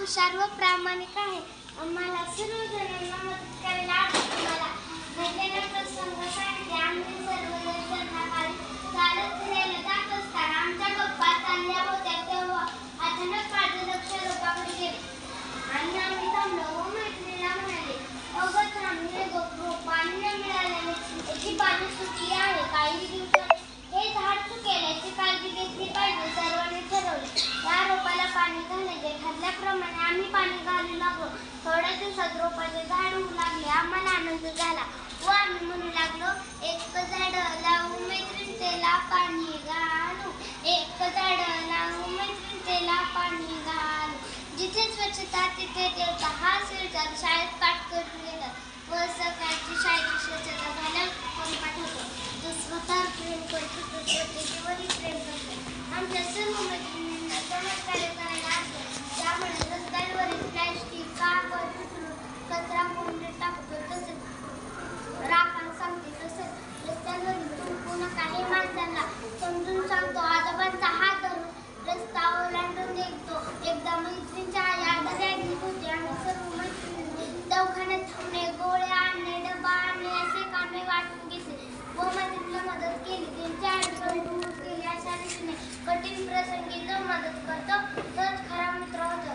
हुशार व प्रामाणिक आहे. आम्हाला सर्वजणांना मदत करायला आवडते. मला घडलेला प्रसंग सांगते. आम्ही सर्वजण संध्याकाळी चालत फिरायला जात असताना आमच्या गप्पा चालल्या होत्या तेव्हा अचानक माझं लक्ष रोपाकडे गेले आणि आम्ही थांबलो व मैत्रिणीला म्हणाले, अगं थांब, हे बघ, पाणी न मिळाल्याने याची पानं सुकली आहे. काही दिवसांनी हे झाड सुकेल, याची काळजी घेतली पाहिजे. सर्वांनी ठरवले या रोपाला पाणी घालायचे. ठरल्याप्रमाणे आम्ही पाणी घालू लागलो. थोड्या दिवसात रोपाचे झाड होऊ लागले. आम्हाला आनंद झाला व आम्ही म्हणू लागलो, एक झाड लावू मैत्रीण त्याला पाणी घालू, एक झाड लावू मैत्रीण त्याला पाणी घालू. जिथे स्वच्छता तिथे देवता हा शिरचार. शाळेत पाठ करून येतात व सकाळची शाळेची स्वच्छता झाल्यावर पंपाठ होतो. तो स्वतः प्रेम करतो, तो स्वच्छतेवरही प्रेम करतो. आमच्या सर्व मैत्रिणींना समाजकार्य करायला आवडते. त्यामुळे रस्त्यांवरील प्लॅस्टिक, कागद उचलून कचरा कुंडीत टाकतो. तसेच राखण सांगते. तसेच रस्त्यांवरील थुंकू नका हे माणसांना समजून सांगतो. आजोबांचा हात धरून रस्ता ओलांडून देतो. एकदा मैत्रिणीच्या आई आजारी होती. आम्ही सर्व मैत्रिणी दवाखान्यात थांबणे, गोळ्या आणणे, डबा आणणे असे कामे वाटून घेतले व मैत्रिणीला मदत केली. त्यांची अडचण दूर केली. अशा रीतीने कठीण प्रसंगी जो मदत करतो तोच खरा मित्र होतो.